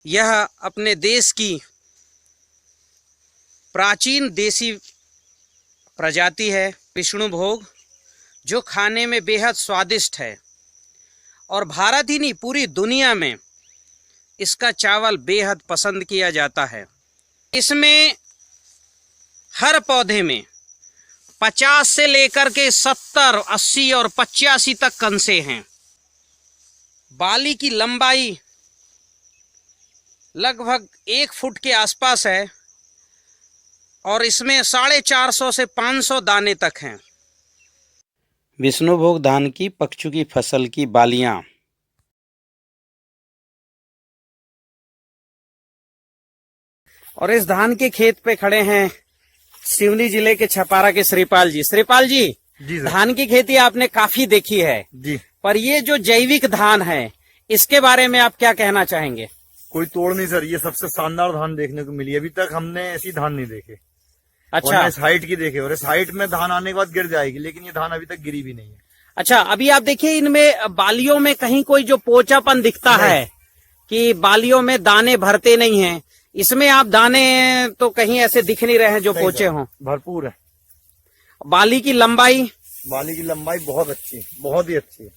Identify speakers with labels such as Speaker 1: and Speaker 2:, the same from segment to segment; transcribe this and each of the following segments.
Speaker 1: यह अपने देश की प्राचीन देसी प्रजाति है विष्णुभोग, जो खाने में बेहद स्वादिष्ट है और भारत ही नहीं पूरी दुनिया में इसका चावल बेहद पसंद किया जाता है। इसमें हर पौधे में 50 से लेकर के 70, 80 और 85 तक कंसे हैं। बाली की लंबाई लगभग 1 फुट के आसपास है और इसमें 450 से 500 दाने तक हैं। विष्णुभोग धान की पकचुकी फसल की बालियां। और इस धान के खेत पे खड़े हैं सिवनी जिले के छपारा के श्रीपाल जी। श्रीपाल जी, धान की खेती आपने काफी देखी है
Speaker 2: जी,
Speaker 1: पर ये जो जैविक धान है इसके बारे में आप क्या कहना चाहेंगे?
Speaker 2: कोई तोड़ नहीं सर, ये सबसे शानदार धान देखने को मिली। अभी तक हमने ऐसी धान नहीं देखे।
Speaker 1: अच्छा,
Speaker 2: और इस हाइट की देखे, और इस हाइट में धान आने के बाद गिर जाएगी, लेकिन ये धान अभी तक गिरी भी नहीं है।
Speaker 1: अच्छा, अभी आप देखिए इनमें बालियों में कहीं कोई जो पोचापन दिखता है कि बालियों में दाने भरते नहीं हैं, इसमें आप दाने तो कहीं ऐसे दिख नहीं रहे हैं जो पोचे हों।
Speaker 2: भरपूर है।
Speaker 1: बाली की लंबाई
Speaker 2: बहुत अच्छी है, बहुत ही अच्छी है।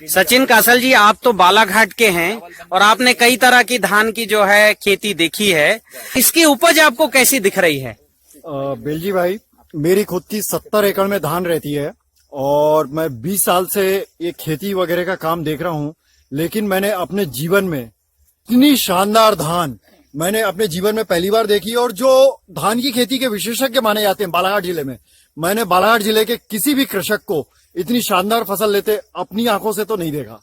Speaker 1: सचिन कासल जी, आप तो बालाघाट के हैं और आपने कई तरह की धान की जो है खेती देखी है, इसकी उपज आपको कैसी दिख रही है?
Speaker 3: बेलजी भाई, मेरी खुद की 70 एकड़ में धान रहती है और मैं 20 साल से ये खेती वगैरह का काम देख रहा हूँ, लेकिन मैंने अपने जीवन में इतनी शानदार धान मैंने अपने जीवन में पहली बार देखी। और जो धान की खेती के विशेषज्ञ माने जाते हैं बालाघाट जिले में, मैंने बालाघाट जिले के किसी भी कृषक को इतनी शानदार फसल लेते अपनी आंखों से तो नहीं देखा।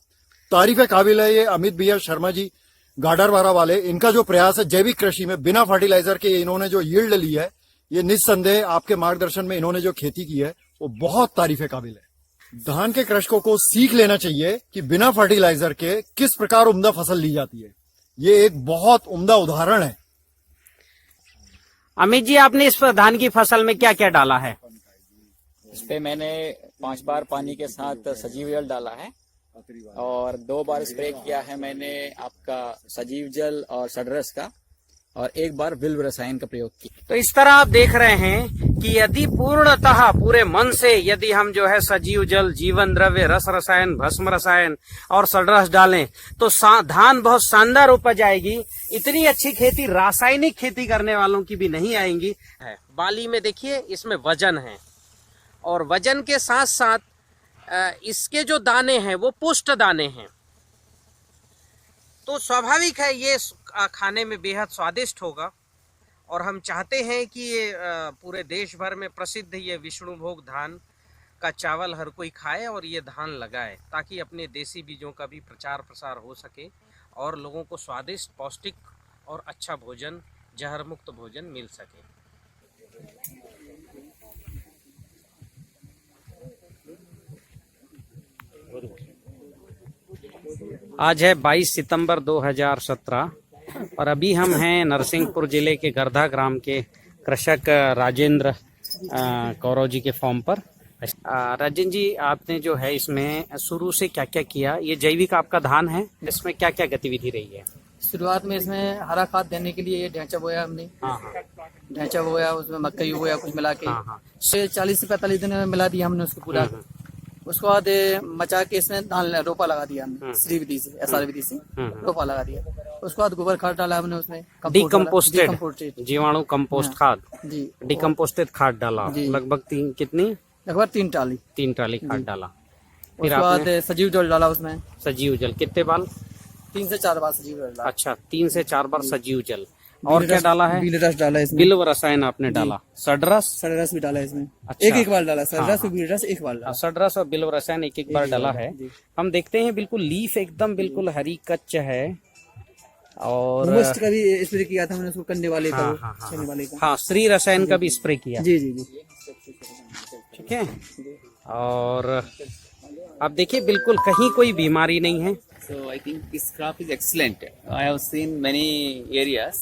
Speaker 3: तारीफ काबिल है ये अमित भैया शर्मा जी गाडरवारा वाले, इनका जो प्रयास है जैविक कृषि में बिना फर्टिलाइजर के इन्होंने जो यील्ड ली है, ये निस्संदेह आपके मार्गदर्शन में इन्होंने जो खेती की है वो बहुत तारीफ काबिल है। धान के कृषकों को सीख लेना चाहिए कि बिना फर्टिलाइजर के किस प्रकार उम्दा फसल ली जाती है। ये एक बहुत उम्दा उदाहरण है।
Speaker 1: अमित जी, आपने इस धान की फसल में क्या क्या डाला है?
Speaker 4: इस पे मैंने 5 बार पानी के साथ सजीव जल डाला है और 2 बार स्प्रे किया है मैंने आपका सजीव जल और सडरस का, और 1 बार विल्व रसायन का प्रयोग किया।
Speaker 1: तो इस तरह आप देख रहे हैं कि यदि पूर्णतः पूरे मन से यदि हम जो है सजीव जल, जीवन द्रव्य, रस रसायन, भस्म रसायन और सडरस डालें तो धान बहुत शानदार उपज आएगी। इतनी अच्छी खेती रासायनिक खेती करने वालों की भी नहीं आएंगी। बाली में देखिए इसमें वजन है और वजन के साथ साथ इसके जो दाने हैं वो पुष्ट दाने हैं, तो स्वाभाविक है ये खाने में बेहद स्वादिष्ट होगा। और हम चाहते हैं कि ये पूरे देश भर में प्रसिद्ध ये विष्णुभोग धान का चावल हर कोई खाए और ये धान लगाए, ताकि अपने देसी बीजों का भी प्रचार प्रसार हो सके और लोगों को स्वादिष्ट, पौष्टिक और अच्छा भोजन, जहर मुक्त भोजन मिल सके। आज है 22 सितंबर 2017 और अभी हम हैं नरसिंहपुर जिले के गर्धा ग्राम के कृषक राजेंद्र कौरव जी के फार्म पर। राजेंद्र जी, आपने जो है इसमें शुरू से क्या क्या किया? ये जैविक आपका धान है, इसमें क्या क्या गतिविधि रही है?
Speaker 5: शुरुआत में इसमें हरा खाद देने के लिए ये ढांचा बोया हमने।
Speaker 1: हाँ हाँ,
Speaker 5: ढांचा बोया, उसमें मक्कई बोया, कुछ मिला के
Speaker 1: हाँ हाँ।
Speaker 5: 40 से 45 दिन में मिला दिया हमने उसको पूरा। उसके बाद मचा के इसमें धान रोपा लगा दिया हमने, श्री विधि से, SR विधि से रोपा लगा दिया। उसके बाद गोबर खाद डाला हमने उसमें,
Speaker 1: डिकम्पोस्टेड जीवाणु कंपोस्ट खाद
Speaker 5: जी,
Speaker 1: डिकम्पोस्टेड खाद डाला लगभग
Speaker 5: लगभग 3 ट्राली
Speaker 1: खाद डाला।
Speaker 5: फिर उसके बाद सजीव जल डाला उसमें।
Speaker 1: सजीव जल कितने बार?
Speaker 5: 3 से 4 बार सजीव जल डाला।
Speaker 1: अच्छा, 3 से 4 बार सजीव जल। और क्या डाला है?
Speaker 5: बिल रस डाला इसमें।
Speaker 1: बिल्व रसायन आपने डाला। सडरस
Speaker 5: भी डाला इसमें।
Speaker 1: अच्छा।
Speaker 5: एक बार डाला सडरस और बिल रस, एक बार डाला।
Speaker 1: सडरस और बिल्व रसायन एक बार डाला है। हम देखते हैं बिल्कुल लीफ एकदम बिल्कुल हरी कच्च है। और
Speaker 5: का भी स्प्रे किया था मैंने उसको, करने वाले का, वाले का।
Speaker 1: हाँ, श्री रसायन का भी स्प्रे किया।
Speaker 5: जी जी जी,
Speaker 1: ठीक है। और आप देखिए बिल्कुल कहीं कोई बीमारी नहीं है।
Speaker 6: So I think this crop is excellent. I have seen many areas,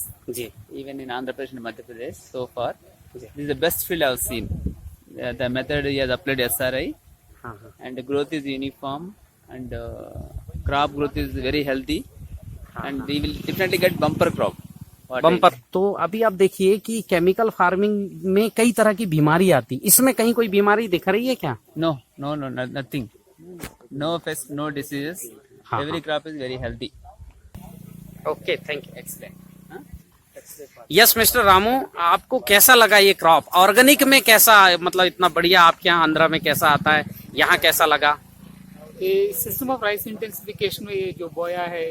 Speaker 6: even in Andhra Pradesh and Madhya Pradesh so far. This is the best field I have seen. The method he has applied SRI, and the growth is uniform, and crop growth is very healthy. and we will definitely get bumper crop. What
Speaker 1: bumper. तो अभी आप देखिए कि chemical farming में कई तरह की बीमारी आती, इसमें कहीं कोई बीमारी दिख रही है क्या?
Speaker 6: No, nothing. No pest, no diseases.
Speaker 1: हाँ,
Speaker 6: Every crop is very healthy.
Speaker 1: Okay, thank you.
Speaker 6: Excellent.
Speaker 1: Yes mister Ramu, आपको कैसा लगा ये क्रॉप? ऑर्गेनिक में कैसा, मतलब इतना बढ़िया आपके यहाँ आंध्रा में कैसा आता है, यहाँ कैसा लगा?
Speaker 7: ये सिस्टम ऑफ राइस इंटेंसिफिकेशन में ये जो बोया है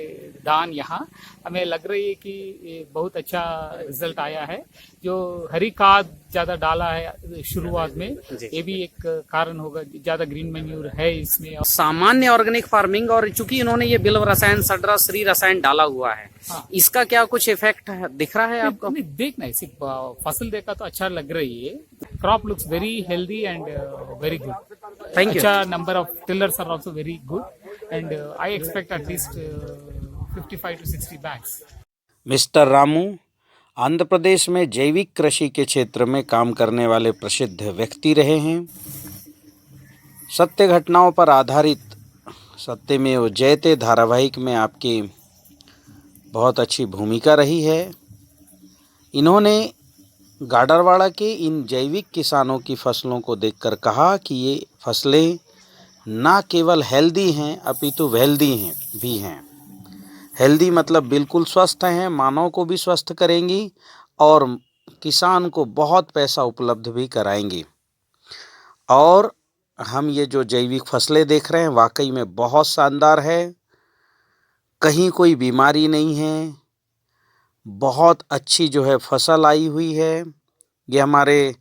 Speaker 7: धान, यहाँ हमें लग रही है कि ये बहुत अच्छा रिजल्ट आया है। जो हरी खाद ज्यादा डाला है शुरुआत में, ये भी एक कारण होगा। ज्यादा ग्रीन मैन्यूर है इसमें।
Speaker 1: सामान्य ऑर्गेनिक फार्मिंग, और चूंकि इन्होंने ये बिल्व रसायन, सड्रा, श्री रसायन डाला हुआ है,
Speaker 7: हाँ।
Speaker 1: इसका क्या कुछ इफेक्ट दिख रहा है आपको?
Speaker 7: नहीं, देखना इसी फसल देखा तो अच्छा लग रही है। Crop looks very healthy and very good.
Speaker 1: Thank you.
Speaker 7: अच्छा number of tillers are also very good and I expect at least 55 to 60 bags.
Speaker 1: Mister Ramu Andhra Pradesh में जैविक कृषि के क्षेत्र में काम करने वाले प्रसिद्ध व्यक्ति रहे हैं। सत्य घटनाओं पर आधारित सत्यमेव जयते धारावाहिक में आपकी बहुत अच्छी भूमिका रही है। इन्होंने गाडरवाड़ा के इन जैविक किसानों की फसलों को देखकर कहा कि ये फसलें ना केवल हेल्दी हैं अपितु वेल्दी हैं भी हैं। हेल्दी मतलब बिल्कुल स्वस्थ हैं, मानव को भी स्वस्थ करेंगी और किसान को बहुत पैसा उपलब्ध भी कराएंगी। और हम ये जो जैविक फसलें देख रहे हैं वाकई में बहुत शानदार है। कहीं कोई बीमारी नहीं है, बहुत अच्छी जो है फसल आई हुई है। ये हमारे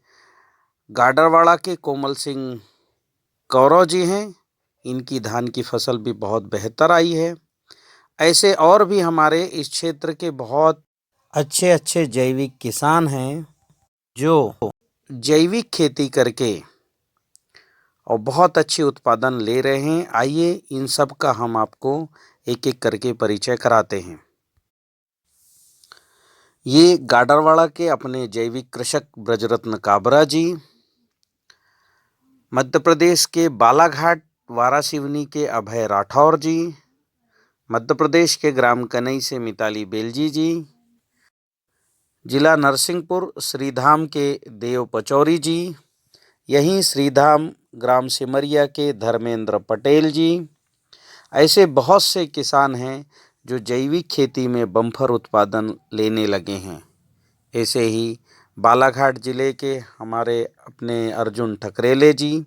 Speaker 1: गाडरवाड़ा के कोमल सिंह कौरव जी हैं, इनकी धान की फसल भी बहुत बेहतर आई है। ऐसे और भी हमारे इस क्षेत्र के बहुत अच्छे अच्छे जैविक किसान हैं जो जैविक खेती करके और बहुत अच्छी उत्पादन ले रहे हैं। आइए इन सब का हम आपको एक एक करके परिचय कराते हैं। ये गाडरवाड़ा के अपने जैविक कृषक ब्रजरत्न काबरा जी, मध्य प्रदेश के बालाघाट वारासिवनी के अभय राठौर जी, मध्य प्रदेश के ग्राम कनई से मिताली बेलजी जी, जिला नरसिंहपुर श्रीधाम के देव पचौरी जी, यहीं श्रीधाम ग्राम सिमरिया के धर्मेंद्र पटेल जी। ऐसे बहुत से किसान हैं जो जैविक खेती में बम्पर उत्पादन लेने लगे हैं। ऐसे ही बालाघाट जिले के हमारे अपने अर्जुन ठकरेले जी,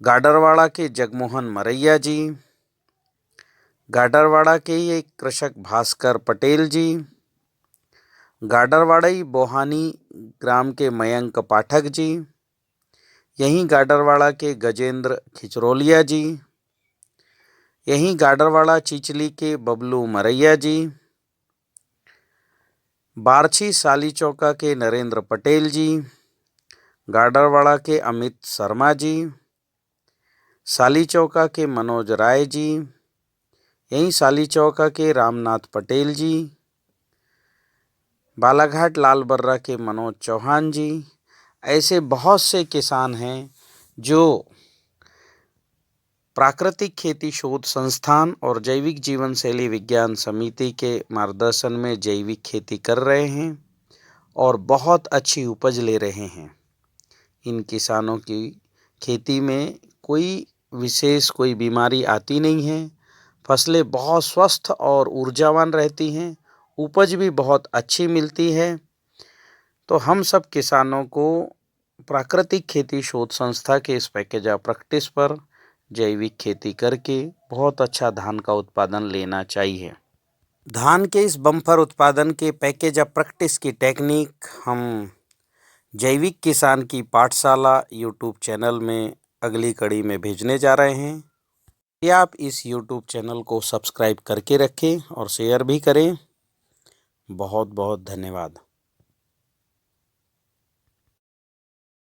Speaker 1: गाडरवाड़ा के जगमोहन मरैया जी, गाडरवाड़ा के ये कृषक भास्कर पटेल जी, गाडरवाड़ई बोहानी ग्राम के मयंक पाठक जी, यहीं गाडरवाड़ा के गजेंद्र खिचरोलिया जी, यहीं गाडरवाड़ा चिचली के बबलू मरैया जी, बारछी साली चौका के नरेंद्र पटेल जी, गाडरवाड़ा के अमित शर्मा जी, साली चौका के मनोज राय जी, यहीं साली चौका के रामनाथ पटेल जी, बालाघाट लालबर्रा के मनोज चौहान जी। ऐसे बहुत से किसान हैं जो प्राकृतिक खेती शोध संस्थान और जैविक जीवन शैली विज्ञान समिति के मार्गदर्शन में जैविक खेती कर रहे हैं और बहुत अच्छी उपज ले रहे हैं। इन किसानों की खेती में कोई विशेष कोई बीमारी आती नहीं है, फसलें बहुत स्वस्थ और ऊर्जावान रहती हैं, उपज भी बहुत अच्छी मिलती है। तो हम सब किसानों को प्राकृतिक खेती शोध संस्था के इस पैकेज ऑफ प्रैक्टिस पर जैविक खेती करके बहुत अच्छा धान का उत्पादन लेना चाहिए। धान के इस बम्पर उत्पादन के पैकेज ऑफ प्रैक्टिस की टेक्निक हम जैविक किसान की पाठशाला यूट्यूब चैनल में अगली कड़ी में भेजने जा रहे हैं। या आप इस यूट्यूब चैनल को सब्सक्राइब करके रखें और शेयर भी करें। बहुत बहुत धन्यवाद।